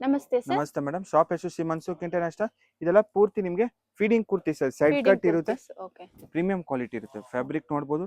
ನಮಸ್ತೆ ಸರ್. ನಮಸ್ತೆ madam. Shop ಹೆಸರು ಶ್ರೀ ಮನ್ಸುಖ್ ಇಂಟರ್ನ್ಯಾಷನಲ್. ಇದೆಲ್ಲ ಪೂರ್ತಿ ನಿಮಗೆ feeding kurti sir. Side feeding cut ಇರುತ್ತೆ, ಕುರ್ತೀಸ್. ಓಕೆ ಪ್ರೀಮಿಯಂ ಕ್ವಾಲಿಟಿ ಇರುತ್ತೆ. ಫ್ಯಾಬ್ರಿಕ್ ನೋಡಬಹುದು,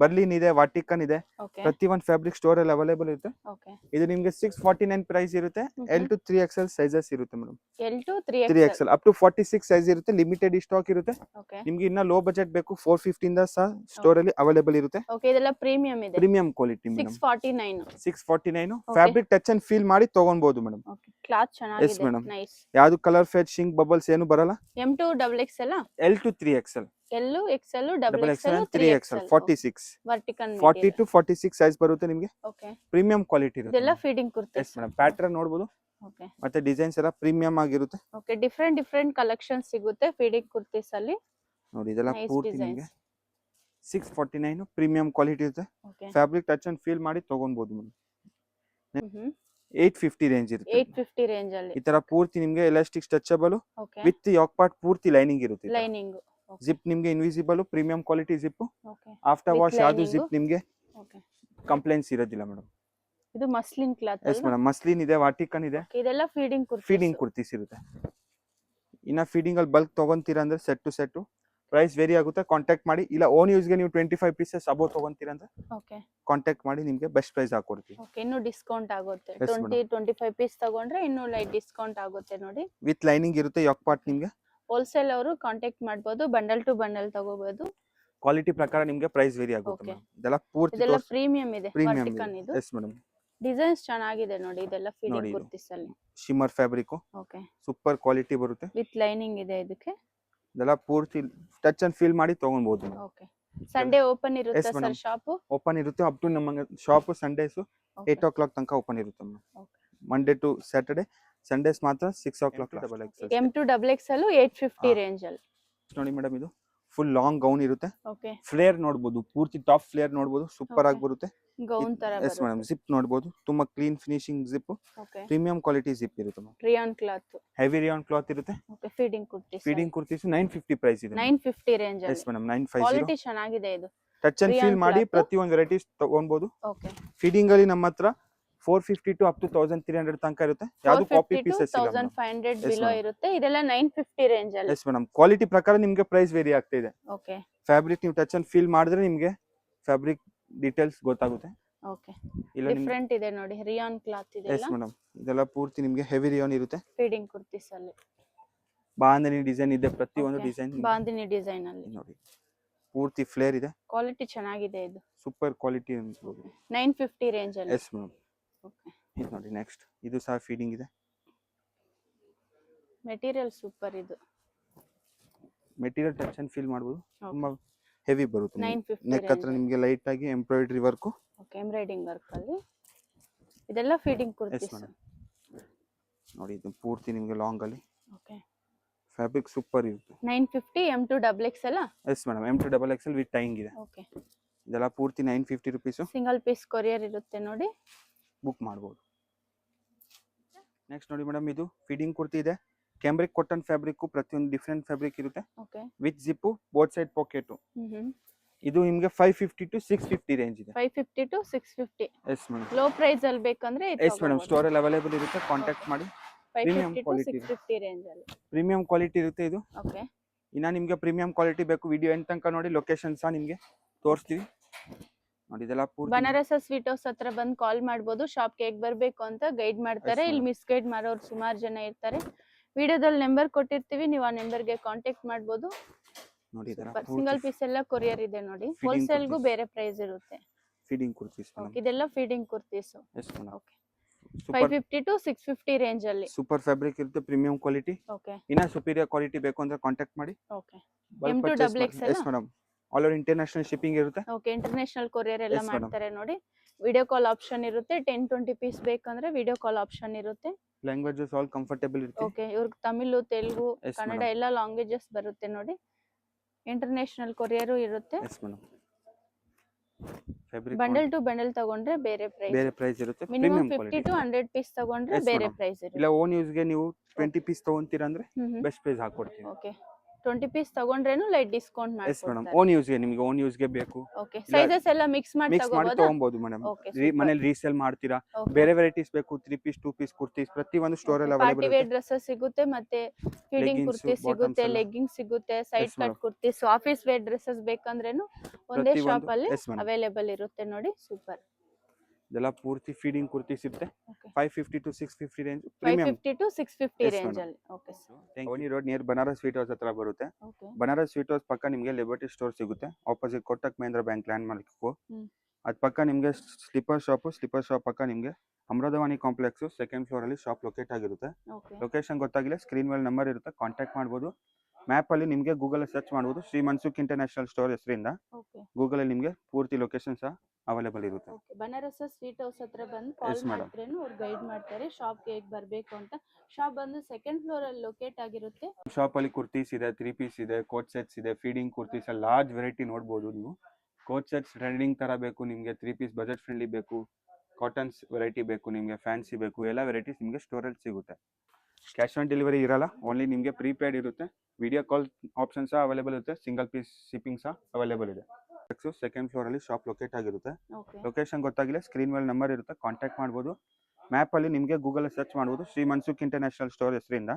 ಬರ್ಲಿನ್ ಇದೆ, ವಾಟಿಕನ್ ಇದೆ, ಓಕೆ ಪ್ರತಿ ಒಂದು ಫ್ಯಾಬ್ರಿಕ್ ಸ್ಟೋರ್ ಅಲ್ಲಿ ಅವೈಲೇಬಲ್ ಇರುತ್ತೆ. ಓಕೆ. ಇದು ನಿಮಗೆ 649 ಪ್ರೈಸ್ ಇರುತ್ತೆ. L to 3XL ಸೈಜಸ್ ಇರುತ್ತೆ madam. L to 3XL 3XL up to 46 size ಇರುತ್ತೆ. ಲಿಮಿಟೆಡ್ ಸ್ಟಾಕ್ ಇರುತ್ತೆ. ಓಕೆ ನಿಮ್ಗೆ ಇನ್ನ ಲೋ ಬಜೆಟ್ ಬೇಕು 450 ಇಂದ ಸಹ ಸ್ಟೋರ್ ಅಲ್ಲಿ ಅವೈಲೇಬಲ್ ಇರುತ್ತೆ. ಓಕೆ. ಇದೆಲ್ಲ ಪ್ರೀಮಿಯಂ ಇದೆ. Premium quality madam. 649. 649 fabric touch and feel ಮಾಡಿ ತಗೊಬಹುದು ಮೇಡಮ್. ಓಕೆ. ಕ್ಲಾತ್ ಎಸ್ ಚೆನ್ನಾಗಿದೆ. ಮೇಡಮ್. ನೈಸ್. ಯಾವುದು ಕಲರ್ ಫೇಡ್ ಶಿಂಕ್ ಬಬಲ್ಸ್ ಏನು ಬರಲ್ಲ. M to XXL L to 3XL L XL double XL XL 3XL 46 vertical 40 to 46 size ಬರುತ್ತೆ ನಿಮಗೆ. Okay. Premium quality ಇರುತ್ತೆ. ಇದೆಲ್ಲ feeding kurtis. Yes madam. Pattern ನೋಡಬಹುದು, okay ಮತ್ತೆ ಡಿಸೈನ್ಸ್ ಎಲ್ಲ ಪ್ರೀಮಿಯಂ ಆಗಿರುತ್ತೆ. ಓಕೆ. ಡಿಫರೆಂಟ್ ಕಲೆಕ್ಷನ್ ಸಿಗುತ್ತೆ ಫೀಡಿಂಗ್ ಕುರ್ತೀಸ್ ಅಲ್ಲಿ. ನೋಡಿ ಇದೆಲ್ಲ Nice ಪೂರ್ತಿ designs. ನಿಮಗೆ 649 ಪ್ರೀಮಿಯಂ ಕ್ವಾಲಿಟಿ ಇರುತ್ತೆ. Okay. Fabric touch and feel ಮಾಡಿ ತಗೊಬಹುದು ಮೇಡಮ್. 850 ರೇಂಜ್ ಇರುತ್ತೆ. 850 ರೇಂಜ್ ಅಲ್ಲಿ. ಈ ತರ ಪೂರ್ತಿ ನಿಮಗೆ ಎಲಾಸ್ಟಿಕ್ ಸ್ಟ್ರೆಚಬಲ್ ಓಕೆ. ವಿತ್ ಯಾಕ್ ಪಾರ್ಟ್ ಪೂರ್ತಿ ಲೈನಿಂಗ್ ಇರುತ್ತೆ. ಲೈನಿಂಗ್. ಜಿಪ್ ನಿಮಗೆ invisible premium quality zip. Okay. After With wash ಯಾವುದು lining. ಜಿಪ್ ನಿಮಗೆ ಓಕೆ. ಕಂಪ್ಲೇಂಟ್ಸ್ ಇರೋದಿಲ್ಲ ಮೇಡಮ್. ಇದು muslin cloth yes madam. Muslin ಇದೆ, ವಾಟಿಕನ್ ಇದೆ. ಇದೆಲ್ಲ ಫೀಡಿಂಗ್ ಕುರ್ತೀಸ್. ಫೀಡಿಂಗ್ ಕುರ್ತೀಸ್ ಇರುತ್ತೆ. ಇನ್ನ ಫೀಡಿಂಗ್ ಅಲ್ಲಿ ಬಲ್ಕ್ ತಗೊಂತೀರಾ ಅಂದ್ರೆ set to set price vary ಆಗುತ್ತೆ. ಕಾಂಟ್ಯಾಕ್ಟ್ ಮಾಡಿ. ಇಲ್ಲ ಓನ್ ಯೂಸ್ಗೆ ನೀವು 25 ಪೀಸಸ್ ಅಬೋ ತಗೊಂತೀರಾ ಅಂದ್ರೆ ಓಕೆ. ಕಾಂಟ್ಯಾಕ್ಟ್ ಮಾಡಿ, ನಿಮಗೆ ಬೆಸ್ಟ್ ಪ್ರೈಸ್ ಹಾಕೊಡ್ತೀವಿ. ಓಕೆ. ಇನ್ನು ಡಿಸ್ಕೌಂಟ್ ಆಗುತ್ತೆ. Yes, 25 ಪೀಸ್ ತಗೊಂಡ್ರೆ ಇನ್ನು ಲೈಟ್ ಡಿಸ್ಕೌಂಟ್ ಆಗುತ್ತೆ ನೋಡಿ. ವಿತ್ ಲೈನಿಂಗ್ ಇರುತ್ತೆ. ಯಾಕ್ ಪಾರ್ಟ್ ನಿಮಗೆ ಹೋಲ್ಸೇಲ್ ಅವರು ಕಾಂಟ್ಯಾಕ್ಟ್ ಮಾಡಬಹುದು. ಬಂಡಲ್ ಟು ಬಂಡಲ್ ತಗೋಬಹುದು. ಕ್ವಾಲಿಟಿ ಪ್ರಕಾರ ನಿಮಗೆ ಪ್ರೈಸ್ ವೇರಿ ಆಗುತ್ತೆ Okay. ಮೇಡಮ್. ಇದೆಲ್ಲ ಪೂರ್ತಿ ಇದೆಲ್ಲ ಪ್ರೀಮಿಯಂ ಇದೆ. ಪ್ರೀಮಿಯಂ ವರ್ಟಿಕನ್ ಇದು. Yes madam. ಡಿಸೈನ್ಸ್ ಚೆನ್ನಾಗಿದೆ ನೋಡಿ. ಇದೆಲ್ಲ ಫೀಡಿಂಗ್ ನೋಡಿ ಇದು. ಕುರ್ತೀಸ್ ಅಲ್ಲಿ. Shimmer fabric okay. Super quality ಬರುತ್ತೆ. ವಿತ್ ಲೈನಿಂಗ್ ಇದೆ ಇದಕ್ಕೆ. ಇದೆಲ್ಲ ಪೂರ್ತಿ ಟಚ್ ಅಂಡ್ ಫೀಲ್ ಮಾಡಿ ತಗೊಬಹುದು. ಓಕೆ. ಸಂಡೇ ಓಪನ್ ಇರುತ್ತೆ Yes, sir madam. Shop? Open ಇರುತ್ತೆ. ಅಪ್ ಟು ನಮ್ಮ ಶಾಪ್ ಸಂಡೇಸ್ 8 o'clock ತನಕ ಓಪನ್ ಇರುತ್ತೆ madam. Okay. Monday to Saturday. Sundays ಮಾತ್ರ 6 o'clock double XL. M to XXL 850 range ಅಲ್ಲಿ. ನೋಡಿ ಮೇಡಮ್, ಇದು ಫುಲ್ ಲಾಂಗ್ ಗೌನ್ ಇರುತ್ತೆ. ಓಕೆ. ಫ್ಲೇರ್ ನೋಡಬಹುದು, ಪೂರ್ತಿ ಟಾಪ್ ಫ್ಲೇರ್ ನೋಡಬಹುದು. Super Okay. ಆಗಿ ಬರುತ್ತೆ. ಗೌನ್ ತರ ಎಸ್ ಬರುತ್ತೆ. ಮೇಡಮ್. ಜಿಪ್ ನೋಡಬಹುದು, ತುಂಬಾ clean finishing zip. Okay. Premium quality zip ಇರುತ್ತೆ madam. Rayon cloth. Heavy rayon cloth ಇರುತ್ತೆ. Okay. Feeding kurtis. Feeding kurtis 950 price ಇದೆ. 950 ರೇಂಜ್ ಎಸ್ ಅಲ್ಲಿ. ಮೇಡಮ್. 950. ಕ್ವಾಲಿಟಿ ಚೆನ್ನಾಗಿದೆ ಇದು. ಟಚ್ ಅಂಡ್ Rayon ಫೀಲ್ ಮಾಡಿ cloth. ಪ್ರತಿಯೊಂದು ವೆರೈಟೀಸ್ ತಗೊಬಹುದು. ಓಕೆ. ಫೀಡಿಂಗ್ ಅಲ್ಲಿ ನಮ್ಮ ಹತ್ರ 450 to up to 1300 ತನಕ ಇರುತ್ತೆ. ಯಾವುದು ಕಾಪಿ 450 to ಪೀಸಸ್ ಇಲ್ಲ. 1500 Yes, ಬಿಲೋ ma'am. ಇರುತ್ತೆ. ಇದೆಲ್ಲ 950 ರೇಂಜ್ ಅಲ್ಲಿ. Yes madam. ಕ್ವಾಲಿಟಿ ಪ್ರಕಾರ ನಿಮಗೆ ಪ್ರೈಸ್ ವೇರಿ ಆಗ್ತಾ ಇದೆ. ಓಕೆ. ಫ್ಯಾಬ್ರಿಕ್ ನೀವು ಟಚ್ ಅಂಡ್ ಫೀಲ್ ಮಾಡಿದ್ರೆ ನಿಮಗೆ ಫ್ಯಾಬ್ರಿಕ್ ಡೀಟೇಲ್ಸ್ ಗೊತ್ತಾಗುತ್ತೆ. ಓಕೆ. ಇಲ್ಲ ನಿಮ್ಗೆ ಡಿಫರೆಂಟ್ ಇದೆ ನೋಡಿ. ರಿಯಾನ್ ಕ್ಲಾತ್ ಇದೆ ಎಸ್ ಮೇಡಮ್. ಇದೆಲ್ಲ ಪೂರ್ತಿ ನಿಮಗೆ ಹೆವಿ ರಿಯಾನ್ ಇರುತ್ತೆ. ಫೀಡಿಂಗ್ ಕುರ್ತೀಸ್ ಅಲ್ಲಿ. ಬಾಂಧನಿ ಡಿಸೈನ್ ಇದೆ. ಪ್ರತಿಯೊಂದು Okay. ಡಿಸೈನ್ ಬಾಂದಿನಿ ಡಿಸೈನ್ ಅಲ್ಲಿ. ನೋಡಿ, ಪೂರ್ತಿ ಫ್ಲೇರ್ ಇದೆ. ಕ್ವಾಲಿಟಿ ಚೆನ್ನಾಗಿದೆ ಇದು. ಸೂಪರ್ ಕ್ವಾಲಿಟಿ ಅನ್ಬೋದು. 950 ರೇಂಜ್ ಅಲ್ಲಿ. Yes madam. ಓಕೆ. ಇದು ನೋಡಿ ನೆಕ್ಸ್ಟ್. ಇದು ಸಹ ಫೀಡಿಂಗ್ ಇದೆ. ಮೆಟೀರಿಯಲ್ ಸೂಪರ್ ಇದು. ಮೆಟೀರಿಯಲ್ ಟಚ್ ಅಂಡ್ ಫೀಲ್ ಮಾಡಬಹುದು. Okay. ತುಂಬಾ ಹೆವಿ ಬರುತ್ತೆ. 950 ನೆಕ್ ಹತ್ರ range. ನಿಮಗೆ ಲೈಟ್ ಆಗಿ embroidery work. Okay. Embroidering work ಅಲ್ಲಿ. ಇದೆಲ್ಲ ಫೀಡಿಂಗ್ ಎಸ್ ಕುರ್ತೀಸ್. ಮೇಡಮ್. ನೋಡಿ ಇದು ಪೂರ್ತಿ ನಿಮಗೆ ಲಾಂಗ್ ಅಲ್ಲಿ ಓಕೆ. ಫ್ಯಾಬ್ರಿಕ್ ಸೂಪರ್ ಇರುತ್ತೆ. 950 M to XXL. Yes madam. M to XXL with tying ಇದೆ. ಓಕೆ. ಇದೆಲ್ಲ ಪೂರ್ತಿ 950 ರುಪೀಸ್. ಸಿಂಗಲ್ ಪೀಸ್ ಕೊರಿಯರ್ ಇರುತ್ತೆ ನೋಡಿ. ಬುಕ್ ಮಾಡಬಹುದು. ನೆಕ್ಸ್ಟ್ ನೋಡಿ ಮೇಡಮ್, ಇದು ಫೀಡಿಂಗ್ ಕುರ್ತಿ ಇದೆ. ಕ್ಯಾಂಬ್ರಿಕ್ ಕಾಟನ್ ಫ್ಯಾಬ್ರಿಕ್. ಪ್ರತಿಯೊಂದು ಡಿಫರೆಂಟ್ ಫ್ಯಾಬ್ರಿಕ್ ಇರುತ್ತೆ. Okay. With zip, both side packet. ಇದು ನಿಮಗೆ 550 to 650 ರೇಂಜ್ ಇದೆ. 550 to 650. Yes madam. Low price ಅಲ್ಲಿ ಬೇಕಂದ್ರೆ ಎಸ್ ಮೇಡಮ್. ಸ್ಟೋರ್ ಅಲ್ಲಿ ಅವೈಲೇಬಲ್ ಇರುತ್ತೆ. ಕಾಂಟ್ಯಾಕ್ಟ್ ಮಾಡಿ. premium 550 to quality ಇದೆ. 650 ರೇಂಜ್ ಅಲ್ಲಿ. ಪ್ರೀಮಿಯಂ ಕ್ವಾಲಿಟಿ ಇರುತ್ತೆ ಇದು. ಓಕೆ. ಇನ್ನ ನಿಮಗೆ ಪ್ರೀಮಿಯಂ ಕ್ವಾಲಿಟಿ ಬೇಕು, ವಿಡಿಯೋ ಎಂಡ್ ತನಕ ನೋಡಿ. ಲೊಕೇಶನ್ ಸಹ ನಿಮಗೆ ತೋರಿಸ್ತೀವಿ. ನೋಡಿ ಇದೆಲ್ಲ ಪೂರ್ತಿ ಬನಾರಸ ಸ್ವೀಟ್ ಹೌಸ್ ಹತ್ರ ಬಂದು ಕಾಲ್ ಮಾಡ್ಬೋದು. ಶಾಪ್ಗೆ ಹೇಗೆ ಬರಬೇಕು ಅಂತ ಗೈಡ್ ಮಾಡ್ತಾರೆ. Yes, ಇಲ್ಲಿ madam. ಮಿಸ್ಗೈಡ್ ಮಾಡೋರು ಸುಮಾರು ಜನ ಇರ್ತಾರೆ. ವಿಡಿಯೋದಲ್ಲಿ ನಂಬರ್ ಕೊಟ್ಟಿರ್ತೀವಿ, ನೀವು ಆ ನಂಬರ್ಗೆ ಕಾಂಟ್ಯಾಕ್ಟ್ ಮಾಡ್ಬೋದು. ನೋಡಿ ಇದೆಲ್ಲ ಸಿಂಗಲ್ ಪೀಸ್ ಎಲ್ಲ ಕೊರಿಯರ್ ಇದೆ ನೋಡಿ. Feeding ಹೋಲ್ಸೇಲ್ಗೂ kurtis. ಬೇರೆ ಪ್ರೈಸ್ ಇರುತ್ತೆ. Feeding kurtis madam. Okay, ಇದೆಲ್ಲ feeding kurtis. Yes madam. Okay. Super 550 to 650 range ಅಲ್ಲಿ. ಸೂಪರ್ ಫ್ಯಾಬ್ರಿಕ್ ಇರುತ್ತೆ. Premium quality. ಓಕೆ. ಇನ್ನ ಸುಪೀರಿಯರ್ ಕ್ವಾಲಿಟಿ ಬೇಕು ಅಂದ್ರೆ ಕಾಂಟ್ಯಾಕ್ಟ್ ಮಾಡಿ. Okay. M to XXL. Yes madam. All over international shipping ಇರುತ್ತೆ. ಓಕೆ. ಇಂಟರ್ನ್ಯಾಷನಲ್ ಕೊರಿಯರ್ ಎಲ್ಲ Yes, madam. ಮಾಡ್ತಾರೆ ನೋಡಿ. ವಿಡಿಯೋ ಕಾಲ್ ಆಪ್ಷನ್ ಇರುತ್ತೆ. 10-20 ಪೀಸ್ ಬೇಕಂದ್ರೆ ವಿಡಿಯೋ ಕಾಲ್ ಆಪ್ಷನ್ ಇರುತ್ತೆ. ಲ್ಯಾಂಗ್ವೇಜಸ್ ಆಲ್ ಕಂಫರ್ಟಬಲ್ ಇರುತ್ತೆ. ಓಕೆ. ಇವ್ರಿಗೆ ತಮಿಳು, ತೆಲುಗು, Yes, ಕನ್ನಡ madam. ಎಲ್ಲ ಲ್ಯಾಂಗ್ವೇಜಸ್ ಬರುತ್ತೆ ನೋಡಿ. ಇಂಟರ್ನ್ಯಾಷನಲ್ ಕೊರಿಯರ್ ಇರುತ್ತೆ. Yes madam. Fabric bundle to bundle ತಗೊಂಡ್ರೆ ಬೇರೆ ಪ್ರೈಸ್. ಬೇರೆ ಪ್ರೈಸ್ ಇರುತ್ತೆ. Minimum premium 50 quality. to 100 piece ತಗೊಂಡ್ರೆ Yes, ಬೇರೆ madam. ಪ್ರೈಸ್ ಇರುತ್ತೆ. ಇಲ್ಲ ಓನ್ ಯೂಸ್ಗೆ ನೀವು 20 ಪೀಸ್ ತಗೊಂತೀರಾ ಅಂದ್ರೆ ಹ್ಮ್. ಬೆಸ್ಟ್ ಪ್ರೈಸ್ ಹಾಕೊಡ್ತೀವಿ. ಓಕೆ. 20 ಪೀಸ್ ತಗೊಂಡ್ರೇನು ಲೈಟ್ ಡಿಸ್ಕೌಂಟ್ ಎಸ್ ಮೇಡಮ್ ಮಾಡ್ಕೊಡ್ತಾರೆ. ಓನ್ ಯೂಸ್ಗೆ ನಿಮಗೆ ಓನ್ ಯೂಸ್ಗೆ ಬೇಕು ಓಕೆ, ಇಲ್ಲ ಸೈಜಸ್ ಎಲ್ಲ ಮಿಕ್ಸ್ ಮಾಡಿ ಮಿಕ್ಸ್ ಮಾಡಿ ತಗೋಬೋದಾ? ತಗೊಬಹುದು ಮೇಡಮ್. Okay, super. ಮನೇಲಿ ರೀಸೇಲ್ ಮಾಡ್ತೀರಾ, ಓಕೆ, ಬೇರೆ ವೆರೈಟೀಸ್ ಬೇಕು 3 ಪೀಸ್ 2 ಪೀಸ್ ಕುರ್ತೀಸ್ ಪ್ರತಿ ಒಂದು ಸ್ಟೋರ್ ಅಲ್ಲಿ ಅವೈಲೇಬಲ್ ಪಾರ್ಟಿ ವೇರ್ ಇರುತ್ತೆ. ಡ್ರೆಸ್ಸಸ್ ಸಿಗುತ್ತೆ, ಮತ್ತೆ ಫೀಡಿಂಗ್ Leggings, ಕುರ್ತಿ bottoms ಸಿಗುತ್ತೆ, ಎಲ್ಲ. ಲೆಗ್ಗಿಂಗ್ ಸಿಗುತ್ತೆ, side Yes, cut madam. Kurtis, office wear dresses ಬೇಕಂದ್ರೇನು ಒಂದೇ ಪ್ರತಿ ಶಾಪ್ ಒಂದು ಅಲ್ಲಿ ಎಸ್ ಮೇಡಮ್. ಅವೈಲೇಬಲ್ ಇರುತ್ತೆ ನೋಡಿ. ಸೂಪರ್. ಇದೆಲ್ಲ ಪೂರ್ತಿ ಫೀಡಿಂಗ್ ಕುರ್ತೀಸ್ ಇರುತ್ತೆ. Okay, 550 to 650 range premium. 550 to 650 Yes, range madam. ಅಲ್ಲಿ. Okay, Avani road near Banaras sweet house ಹತ್ರ ಬರುತ್ತೆ. ಓಕೆ, ಬನಾರಸ್ ಸ್ವೀಟ್ ಹೌಸ್ ಪಕ್ಕ ನಿಮಗೆ ಲಿಬರ್ಟಿ ಸ್ಟೋರ್ ಸಿಗುತ್ತೆ, opposite Kotak Mahindra bank landmark. ಹ್ಮ್. ಅದ್ ಪಕ್ಕ ನಿಮಗೆ ಸ್ಲಿಪ್ಪರ್ ಶಾಪ್ ಪಕ್ಕ ನಿಮಗೆ ಅಮೃತವಾಣಿ ಕಾಂಪ್ಲೆಕ್ಸ್ ಸೆಕೆಂಡ್ ಫ್ಲೋರ್ ಅಲ್ಲಿ ಶಾಪ್ ಲೊಕೇಟ್ ಆಗಿರುತ್ತೆ. ಓಕೆ, ಲೊಕೇಶನ್ ಗೊತ್ತಾಗಿಲ್ಲ ಸ್ಕ್ರೀನ್ ಮೇಲೆ ನಂಬರ್ ಇರುತ್ತೆ, ಕಾಂಟ್ಯಾಕ್ಟ್ ಮಾಡ್ಬೋದು. ಮ್ಯಾಪ್ ಅಲ್ಲಿ ನಿಮಗೆ ಗೂಗಲ್ ಸರ್ಚ್ ಮಾಡ್ಬೋದು, ಶ್ರೀ ಮನ್ಸುಖ್ ಇಂಟರ್ನ್ಯಾಷನಲ್ ಸ್ಟೋರ್ ಹೆಸರಿಂದ ಓಕೆ, ಗೂಗಲ್ ಅಲ್ಲಿ ನಿಮಗೆ ಪೂರ್ತಿ ಲೊಕೇಶನ್ ಸಹ ಅವೈಲೇಬಲ್ ಇರುತ್ತೆ. ಓಕೆ. ಬನಾರಸ್ ಸ್ವೀಟ್ ಹೌಸ್ ಹತ್ರ ಬಂದು ಕಾಲ್ Yes, madam. ಮಾಡಿದ್ರೇನು ಅವ್ರು ಗೈಡ್ ಮಾಡ್ತಾರೆ ಶಾಪ್ಗೆ ಹೇಗೆ ಬರಬೇಕು ಅಂತ. ಶಾಪ್ ಬಂದು ಸೆಕೆಂಡ್ ಫ್ಲೋರ್ ಅಲ್ಲಿ ಲೊಕೇಟ್ ಆಗಿರುತ್ತೆ. ಶಾಪ್ ಅಲ್ಲಿ ಕುರ್ತೀಸ್ ಇದೆ, 3 ಪೀಸ್ ಇದೆ, ಕೋಟ್ ಸೆಟ್ಸ್ ಇದೆ, ಫೀಡಿಂಗ್ ಕುರ್ತೀಸ್ ಲಾರ್ಜ್ ವೆರೈಟಿ ನೋಡ್ಬೋದು ನೀವು. ಕೋಟ್ ಸೆಟ್ಸ್ ಟ್ರೆಂಡಿಂಗ್ ತರ ಬೇಕು ನಿಮಗೆ, 3 ಪೀಸ್ ಬಜೆಟ್ ಫ್ರೆಂಡ್ಲಿ ಬೇಕು, ಕಾಟನ್ಸ್ ವೆರೈಟಿ ಬೇಕು ನಿಮಗೆ, ಫ್ಯಾನ್ಸಿ ಬೇಕು, ಎಲ್ಲ ವೆರೈಟೀಸ್ ನಿಮಗೆ ಸ್ಟೋರಲ್ಲಿ ಸಿಗುತ್ತೆ. ಕ್ಯಾಶ್ ಆನ್ ಡೆಲಿವರಿ ಇರಲ್ಲ, ಓನ್ಲಿ ನಿಮಗೆ ಪ್ರೀಪೇಡ್ ಇರುತ್ತೆ. ವಿಡಿಯೋ ಕಾಲ್ ಆಪ್ಷನ್ ಸಹ ಅವೈಲೇಬಲ್ ಇರುತ್ತೆ, ಸಿಂಗಲ್ ಪೀಸ್ ಶಿಪ್ಪಿಂಗ್ ಸಹ ಅವೈಲೇಬಲ್ ಇದೆ. ಸೆಕೆಂಡ್ ಫ್ಲೋರ್ ಅಲ್ಲಿ ಶಾಪ್ ಲೊಕೇಟ್ ಆಗಿರುತ್ತೆ. ಓಕೆ, ಲೊಕೇಶನ್ ಗೊತ್ತಾಗಿಲ್ಲ ಸ್ಕ್ರೀನ್ ಮೇಲೆ ನಂಬರ್ ಇರುತ್ತೆ, ಕಾಂಟ್ಯಾಕ್ಟ್ ಮಾಡ್ಬೋದು. ಮ್ಯಾಪ್ ಅಲ್ಲಿ ನಿಮಗೆ ಗೂಗಲ್ ಸರ್ಚ್ ಮಾಡ್ಬೋದು, ಶ್ರೀ ಮನ್ಸುಖ್ ಇಂಟರ್ನ್ಯಾಷನಲ್ ಸ್ಟೋರ್ ಹೆಸರಿಂದ